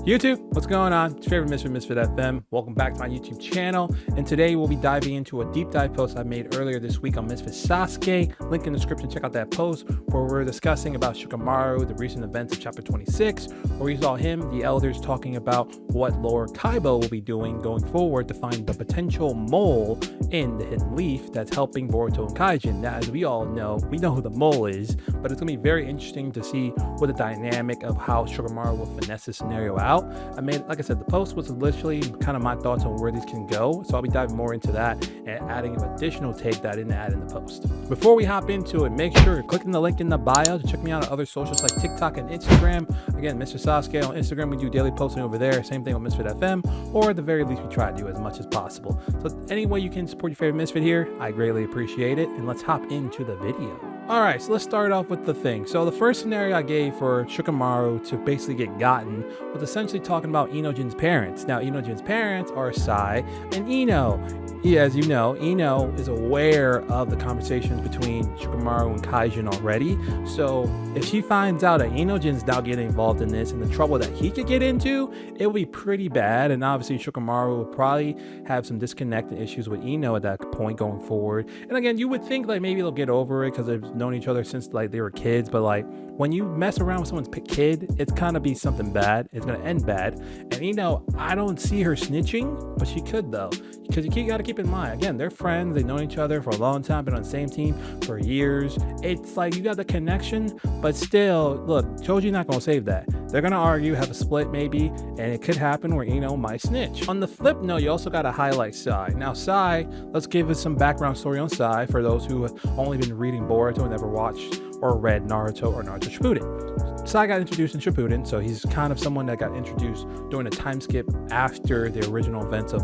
YouTube, what's going on? It's your favorite Misfit FM. Welcome back to my YouTube channel. And today we'll be diving into a deep dive post I made earlier this week on Misfit Sasuke. Link in the description, check out that post where we're discussing about Shikamaru, the recent events of chapter 26, where we saw him, the elders, talking about what Lord Kaiba will be doing going forward to find the potential mole in the hidden leaf that's helping Boruto and Kaijin. Now, as we all know, we know who the mole is, but it's going to be very interesting to see what the dynamic of how Shikamaru will finesse this scenario out. I made, like I said, the post was literally kind of my thoughts on where these can go, so I'll be diving more into that and adding an additional take that I didn't add in the post. Before we hop into it, make sure you're clicking the link in the bio to check me out on other socials like TikTok and Instagram. Again, Mr. Sasuke on Instagram, we do daily posting over there. Same thing on Misfit FM, or at the very least, we try to do as much as possible. So any way you can support your favorite Misfit here, I greatly appreciate it. And let's hop into the video. All right, so let's start off with the thing. So the first scenario I gave for Shikamaru to basically get gotten was essentially talking about Inojin's parents. Now, Inojin's parents are Sai and Ino. As you know, Ino is aware of the conversations between Shikamaru and Kaijin already. So if she finds out that Inojin's now getting involved in this and the trouble that he could get into, it will be pretty bad. And obviously Shikamaru will probably have some disconnect and issues with Ino at that point going forward. And again, you would think like maybe they'll get over it because they've known each other since like they were kids. But like when you mess around with someone's kid, it's gonna be something bad. It's gonna end bad. And Ino, I don't see her snitching, but she could though. Because you gotta keep in mind, again, they're friends, they've known each other for a long time, been on the same team for years. It's like you got the connection, but still, look, Choji's not gonna save that. They're gonna argue, have a split maybe, and it could happen where Ino might snitch. On the flip note, you also gotta highlight Sai. Now Sai, let's give us some background story on Sai for those who have only been reading Boruto and never watched or read Naruto or Naruto Shippuden. Sai got introduced in Shippuden, so he's kind of someone that got introduced during a time skip after the original events of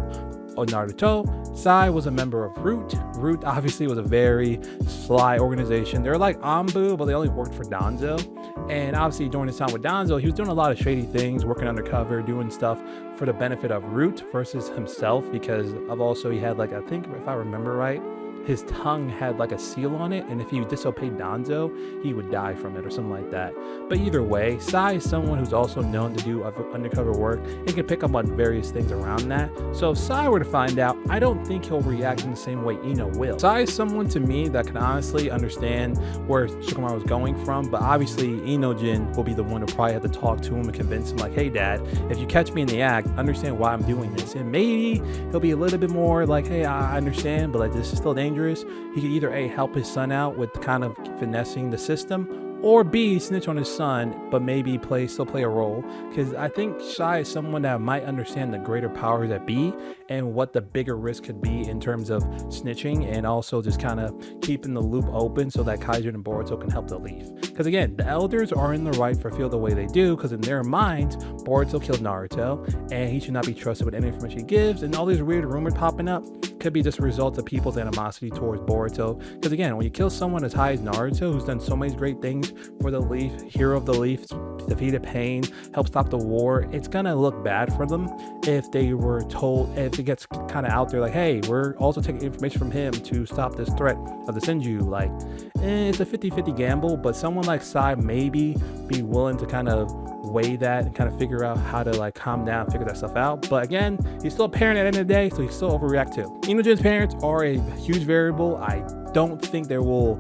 Naruto. Sai was a member of Root. Root obviously was a very sly organization. They're like Anbu, but they only worked for Danzo. And obviously during his time with Danzo, he was doing a lot of shady things, working undercover, doing stuff for the benefit of Root versus himself, because of also he had like, I think if I remember right, his tongue had like a seal on it, and if he disobeyed Danzo, he would die from it or something like that. But either way, Sai is someone who's also known to do undercover work and can pick up on various things around that. So if Sai were to find out, I don't think he'll react in the same way Ino will. Sai is someone to me that can honestly understand where Shikamaru was going from, but obviously Inojin will be the one to probably have to talk to him and convince him like, hey dad, if you catch me in the act, understand why I'm doing this. And maybe he'll be a little bit more like, hey, I understand, but like this is still dangerous. He could either A, help his son out with kind of finessing the system, or B, snitch on his son, but maybe still play a role. Because I think Sai is someone that might understand the greater powers that be and what the bigger risk could be in terms of snitching, and also just kind of keeping the loop open so that Kaijin and Boruto can help the leaf. Because again, the elders are in the right for feel the way they do, because in their minds, Boruto killed Naruto, and he should not be trusted with any information he gives, and all these weird rumors popping up could be just a result of people's animosity towards Boruto. Because again, when you kill someone as high as Naruto, who's done so many great things for the leaf, hero of the leaf, defeated pain, helped stop the war, it's gonna look bad for them if they were told, if it gets kind of out there like, hey, we're also taking information from him to stop this threat of the Senju. Like, it's a 50-50 gamble, but someone like Sai maybe be willing to kind of weigh that and kind of figure out how to like calm down, figure that stuff out. But again, he's still a parent at the end of the day, so he still overreact too. Inojin's parents are a huge variable. I don't think there will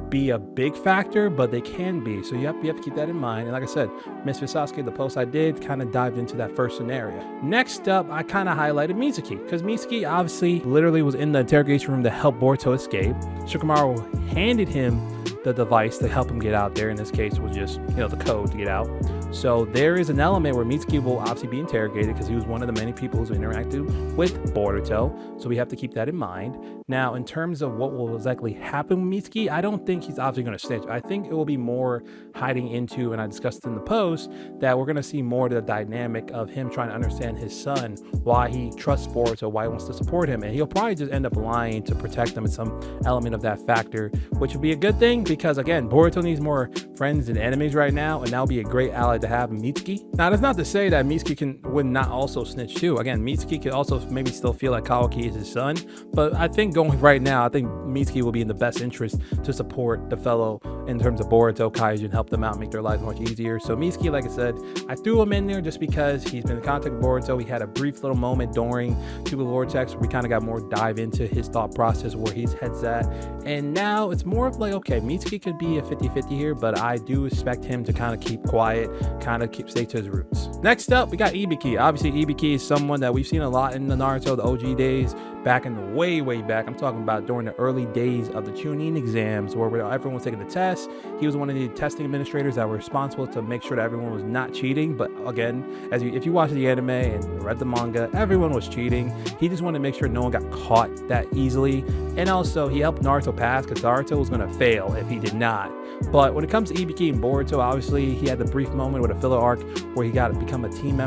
be a big factor, but they can be. So you have to keep that in mind. And like I said, Mr. Sasuke, the post I did kind of dived into that first scenario. Next up, I kind of highlighted Mitsuki, because Mitsuki obviously literally was in the interrogation room to help Boruto escape. Shikamaru handed him the device to help him get out there. In this case, was just, you know, the code to get out. So there is an element where Mitsuki will obviously be interrogated, because he was one of the many people who's interacted with Boruto. So we have to keep that in mind. Now, in terms of what will exactly happen with Mitsuki, I don't think he's obviously going to snitch. I think it will be more hiding into, and I discussed in the post, that we're going to see more of the dynamic of him trying to understand his son, why he trusts Boruto, why he wants to support him. And he'll probably just end up lying to protect him in some element of that factor, which would be a good thing, because again, Boruto needs more friends than enemies right now, and that'll be a great ally to have in Mitsuki. Now, that's not to say that Mitsuki would not also snitch too. Again, Mitsuki could also maybe still feel like Kawaki is his son, but I think going right now, I think Mitsuki will be in the best interest to support the fellow in terms of Boruto, Kaijin helped them out, make their lives much easier. So Mitsuki, like I said, I threw him in there just because he's been in contact with Boruto. We had a brief little moment during Super Vortex where we kind of got more dive into his thought process, where his head's at. And now it's more of like, okay, Mitsuki could be a 50-50 here, but I do expect him to kind of keep quiet, kind of stay to his roots. Next up, we got Ibiki. Obviously, Ibiki is someone that we've seen a lot in the Naruto, the OG days, back in the way back. I'm talking about during the early days of the Chunin exams, where everyone was taking the test. He was one of the testing administrators that were responsible to make sure that everyone was not cheating. But again, if you watch the anime and read the manga, everyone was cheating. He just wanted to make sure no one got caught that easily. And also, he helped Naruto pass because Naruto was going to fail if he did not. But when it comes to Ibiki and Boruto, obviously he had the brief moment with a filler arc where he got to become a team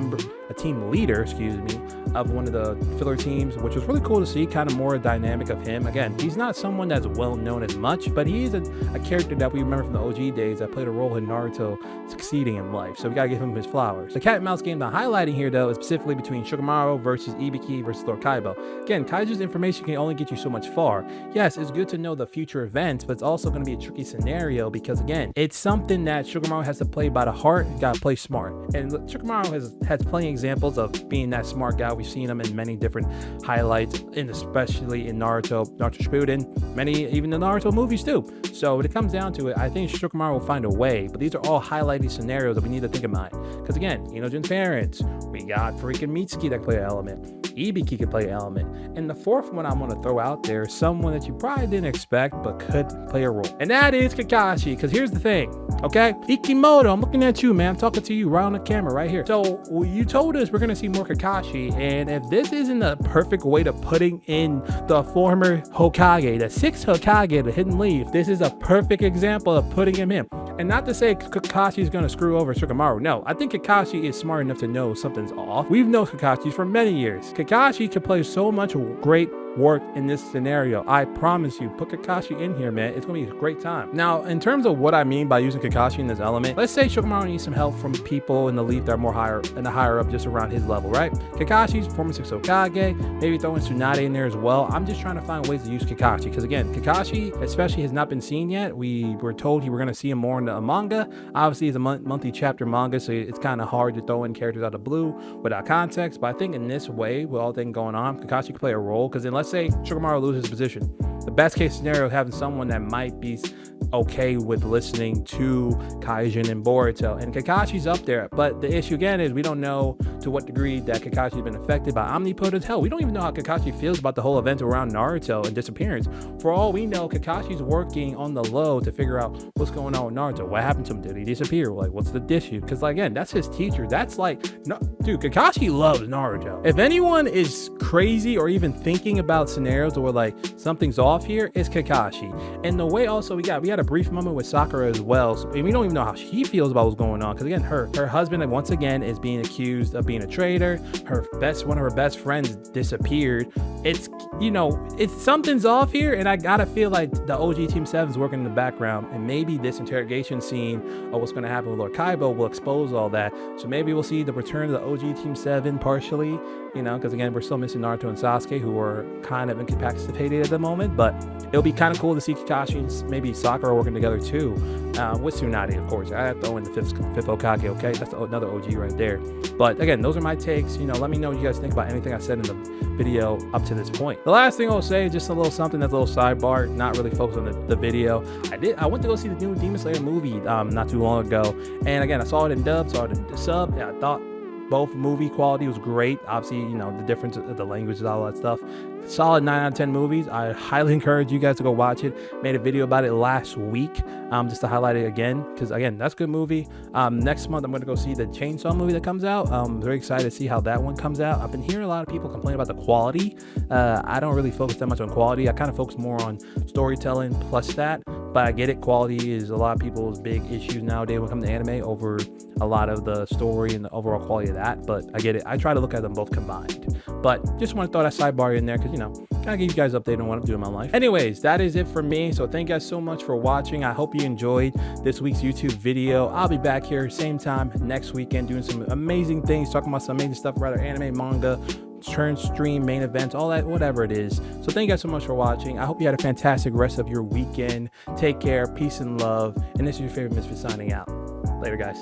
leader, of one of the filler teams, which was really cool to see, kind of more dynamic of him. Again, he's not someone that's well known as much, but he is a character that we remember from the OG days that played a role in Naruto succeeding in life. So we gotta give him his flowers. The cat and mouse game that I'm highlighting here, though, is specifically between Shikamaru versus Ibiki versus Lord Kaiba. Again, Kaiju's information can only get you so much far. Yes, it's good to know the future events, but it's also going to be a tricky scenario because, again, it's something that Shikamaru has to play by the heart. You gotta play smart. And Shikamaru has plenty of examples of being that smart guy. We've seen him in many different highlights, and especially in Naruto Shippuden, even the Naruto movies too. So when it comes down to it, I think Shikamaru will find a way, but these are all highlighted scenarios that we need to think about. Because again, Inojin's parents, we got freaking Mitsuki that can play an element, Ibiki can play an element, and the fourth one I'm going to throw out there is someone that you probably didn't expect but could play a role, and that is Kakashi. Because here's the thing, okay, Ikimoto, I'm looking at you, man. I'm talking to you right on the camera right here. So you told us we're going to see more Kakashi, and if this isn't a perfect way to putting in the former Hokage, the sixth Hokage, the hidden leaf, this is a perfect example of putting him in. And not to say Kakashi is going to screw over Shikamaru. No, I think Kakashi is smart enough to know something's off. We've known Kakashi for many years. Kakashi can play so much great work in this scenario. I promise you, put Kakashi in here, man. It's gonna be a great time. Now, in terms of what I mean by using Kakashi in this element, let's say Shikamaru needs some help from people in the leaf that are more higher up, just around his level, right? Kakashi's former 6th Hokage, maybe throwing Tsunade in there as well. I'm just trying to find ways to use Kakashi, because again, Kakashi especially has not been seen yet. We were told we're gonna see him more in the manga. Obviously, it's a monthly chapter manga, so it's kind of hard to throw in characters out of the blue without context. But I think in this way, with all things going on, Kakashi can play a role, because unless say Shikamaru loses his position, the best case scenario is having someone that might be okay with listening to Kaijin and Boruto, and Kakashi's up there. But the issue again is we don't know to what degree that Kakashi's been affected by omnipotent. Hell, we don't even know how Kakashi feels about the whole event around Naruto and disappearance. For all we know, Kakashi's working on the low to figure out what's going on with Naruto. What happened to him? Did he disappear? Like, what's the issue? Because like, again, that's his teacher. That's like, no, dude, Kakashi loves Naruto. If anyone is crazy or even thinking about scenarios where like something's off here, it's Kakashi. And the way also we had a brief moment with Sakura as well, so, and we don't even know how she feels about what's going on, because again, her husband once again is being accused of being a traitor. One of her best friends disappeared. It's something's off here, and I gotta feel like the OG Team 7 is working in the background, and maybe this interrogation scene of what's going to happen with Lord Kaiba will expose all that. So maybe we'll see the return of the OG Team 7 partially, because again, we're still missing Naruto and Sasuke, who are kind of incapacitated at the moment. But it'll be kind of cool to see Kakashi and maybe Sakura working together too, with Tsunade, of course. I have to throw in the fifth Hokage, okay? That's another OG right there. But again, those are my takes. Let me know what you guys think about anything I said in the video up to this point. The last thing I'll say is just a little something that's a little sidebar, not really focused on the video. I went to go see the new Demon Slayer movie not too long ago, and again, I saw it in dub, saw it in sub, and I thought both movie quality was great. Obviously, the difference of the languages, all that stuff. Solid 9 out of 10 movies. I highly encourage you guys to go watch it. Made a video about it last week, just to highlight it again, because again, that's a good movie. Next month I'm going to go see the Chainsaw movie that comes out. I'm very excited to see how that one comes out. I've been hearing a lot of people complain about the quality. I don't really focus that much on quality. I kind of focus more on storytelling plus that. But I get it, quality is a lot of people's big issues nowadays when it comes to anime, over a lot of the story and the overall quality of that. But I get it. I try to look at them both combined. But just want to throw that sidebar in there because, kind of give you guys an update on what I'm doing in my life. Anyways, that is it for me. So thank you guys so much for watching. I hope you enjoyed this week's YouTube video. I'll be back here same time next weekend doing some amazing things, talking about some amazing stuff, rather anime, manga, turn stream, main events, all that, whatever it is. So thank you guys so much for watching. I hope you had a fantastic rest of your weekend. Take care, peace and love. And this is your favorite Misfit signing out. Later, guys.